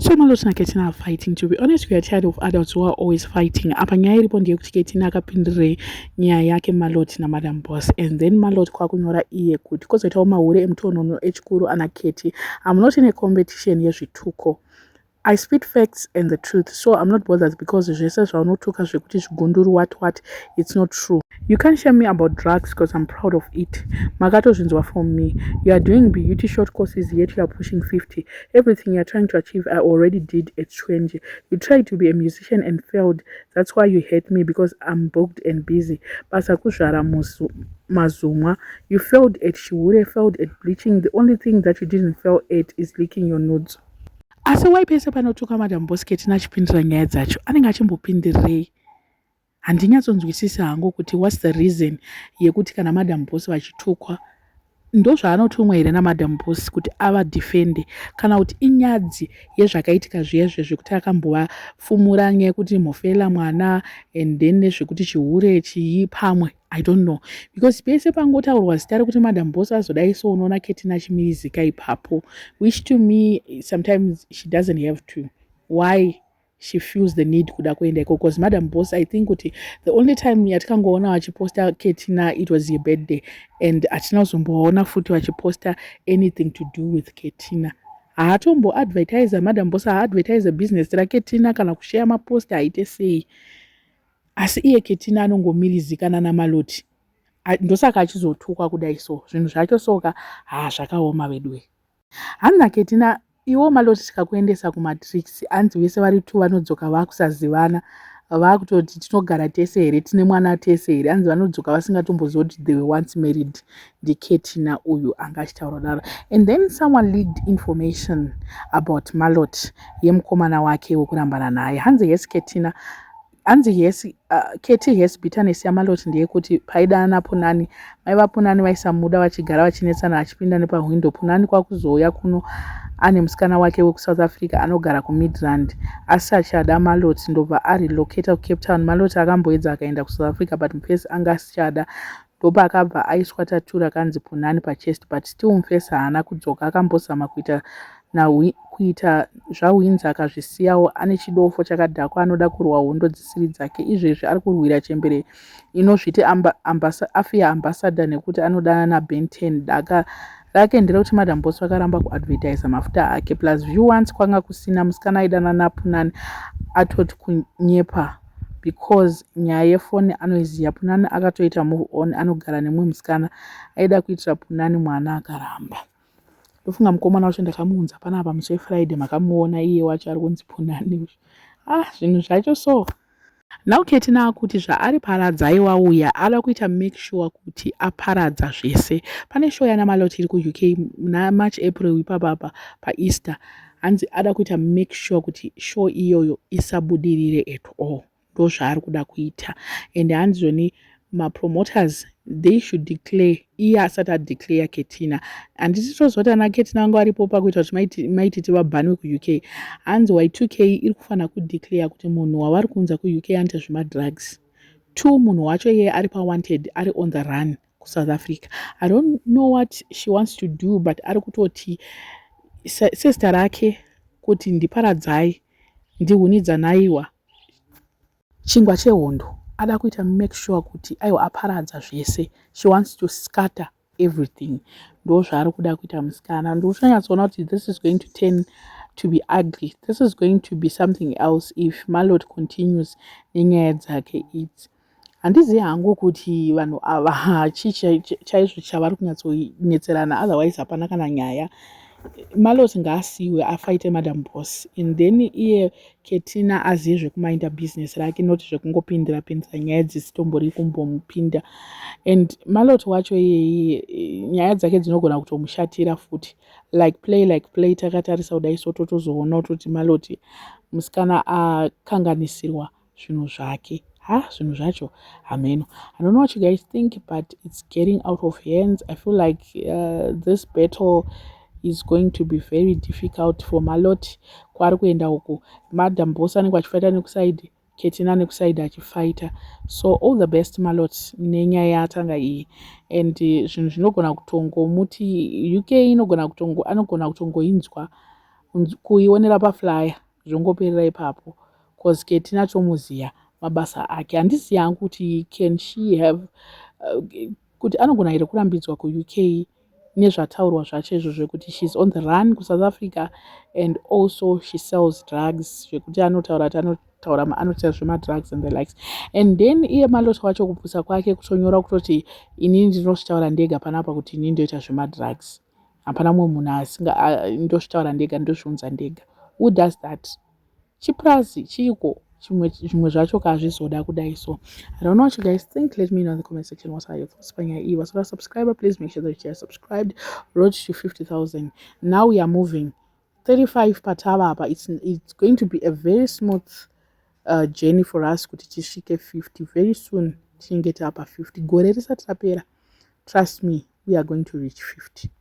So Malot na Ketina are fighting. To be honest, we are tired of adults who are always fighting. Apa nyaya iripo ndeyekuti Ketina akapindire nyaya yake Malot na Madam Boss, and then Malot kwakunyora iye kuti kwozoitawo mahure emutonono echikuru ana Keti. I'm not in a competition yezvituko. I spit facts and the truth, so I'm not bothered because zvese zvaunotuka zvekuti zvigunduru what, it's not true. You can't shame me about drugs because I'm proud of it. Makatozvinzwa from me. You are doing beauty short courses yet you are pushing 50. Everything you are trying to achieve I already did at 20. You tried to be a musician and failed. That's why you hate me, because I'm booked and busy. Basakuzvara mazumwa. You failed at Shihure, failed at bleaching. The only thing that you didn't fail at is leaking your nudes. Asi waipese panotuka Madam Boss Ketina achipindira nyaya dzacho anenge achimbopindirei? Handinyatsonzwisisa hangu kuti what's the reason yekuti kana Madam Boss vachitukwa ndozvaanotumwa here naMadam Boss kuti avadhifende, kana kuti inyadzi yezvakaitika zviyezve zvekuti akambovafumura nyaya yekuti mhofela mwana and then nezvekuti chihure chii pamwe. I don't know, because pese pangotaurwa zita rekuti Madam Boss azodaiso unoona Ketina chimirizika ipapo, which to me sometimes she doesn't have to. Why she feels the need kuda kuenda iko? Because Madam Boss, I think kuti the only time yatikangoona vachiposta Ketina it was your birthday, and hatina kuzomboona futi vachiposta anything to do with Ketina. Haatombo advertise Madam Boss, advertise business raKetina kana kushare maposta aite sei. Asi iye Ketina anongomirizikana naMaloti, ndosaka achizotukwa kudai so zvinhu zvacho soka zvakaoma vedwe. Hanna Ketina, iwo Maloti tikakuendesa kumatrix hanzi vese vari tu vanodzoka vakusazivana, vakutoti tinogara tese here, tine mwana tese here, hanzi vanodzoka vasingatomboziva kuti they were once married. NdiKetina uyu anga achitaura daro. And then someone leaked information about Malot yemukomana wake wekurambana naye. Hanzi yes Ketina, hanzi yes Keti yes bitterness yaMaloti ndeyekuti paidana Punani, maiva Punani vaisamuda vachigara vachinetsana vachipinda nepahwindo. Punani kwakuzouya kuno ane musikana wake weku-South Africa anogara kuMidrand, asi achada Maloti ndobva arilocata kuCape Town. Maloti akamboedza akaenda kuSouth Africa but mufesi anga asichada, ndopa akabva aiswa tattoo rakanzi Punani pachest, but still mufesi haana kudzoka. Akambozama kuita zvahwinzi akazvisiyawo. Ane chidofo chakadhakwa, anoda kurwa hondo dzisiri dzake. Izvezvi ari kurwira chembere inozviti afia ambassador nekuti anodana naBen 10. Daka rake nderekuti Madam Boss vakaramba kuadvertise mafuta ake, plus viewers kwanga kusina. Musikana aidana naPunani atoti kunyepa because nyaya yefoni anoiziva. Punani akatoita move on, anogara nemumwe musikana, aida kuitira Punani mwana akaramba. Ndofunga mukomana wacho ndakamuunza panapa musi weFriday, makamuona iye wacho ari kunzi Punani. Zvinhu zvacho so. Now Ketina kuti zvaari paradza iwauya ada kuita make sure kuti aparadza zvese. Pane show yana Maloti iri kuUK na March April ipapapa paEaster. Hanzi ada kuita make sure kuti show iyoyo isabudirire at all. Ndo zvaari kuda kuita. And hanzi zvoni promoters they should declare, iye asati adeclare Ketina. Handiti tozoti ana Ketina vanga varipo pakuita kuti maititi vabhanwe kuUK. Hanzi Y2K iri kufana kudeclare kuti munhu wavari kunza kuUK anoita zvemadrugs. 2 munhu wacho iye ari pawanted, ari on the run kuSouth Africa. I don't know what she wants to do, but ari kutoti sister rake kuti ndiparadzai, ndihunidzanaiwa chingwa chehondo. Ada kuita make sure kuti aiwa aparadza zvese. She wants to scatter everything. Ndo zvaari kuda kuita musikana. Ndo uchanyatsoona kuti this is going to turn to be ugly. This is going to be something else if Malot continues nenyaya dzake idzi. Handizivi hangu kuti vanhu ava chaizvo chavari kunyatsonetserana, otherwise hapana kana nyaya. Malot ngaasiwe afaite Madam Boss, and then iye Ketina azive zvekumainda business rake, not zvekungopindira nyaya dzisitombori kumbomupinda. And Malot wacho iye nyaya dzake dzinogona kutomushatira futi. Like play takatarisa kudai so totozoona kuti Maloti musikana akanganisirwa zvinhu zvake. Zvinhu zvacho ameno. I don't know what you guys think, but it's getting out of hands. I feel like this battle is going to be very difficult for Maloti. Kwari kuenda uko Madam Boss anenge achifighta nekusaidi, Ketina nekusaidi achifighta. So all the best Maloti nenyaya yatanga iyi. And zvinhu zvinogona kutongomuti UK anogona kutongoinzwa kuionera paflyer zvongoperera ipapo cause ke tinachomuziya mabasa ake. Handisi yangu kuti can she have kuti anogona here kurambidzwa kuuk nezvataurwa zvacho izvo zvekuti she's on the run kuSouth Africa and also she sells drugs zvekuti anotaura zvemadrugs and the likes. And then iye Malot wacho kupusa kwake kutonyora kutoti inini ndinozvitaura ndega panapa kuti inini ndoita zvemadrugs, hapana mumwe munhu ndozvitaura ndega ndozviunza ndega. Who does that? Chipurazi chiko zvimwe zvacho kazvizoda kudai. So I don't know what you guys think. Let me know in the comment section what are your thoughts. Was a subscriber, please make sure that you are subscribed. Road to 50,000. Now we are moving 35 pataba, but it's going to be a very smooth journey for us kuti tishike 50 very soon. Get up at 50. Trust me, we are going to reach 50.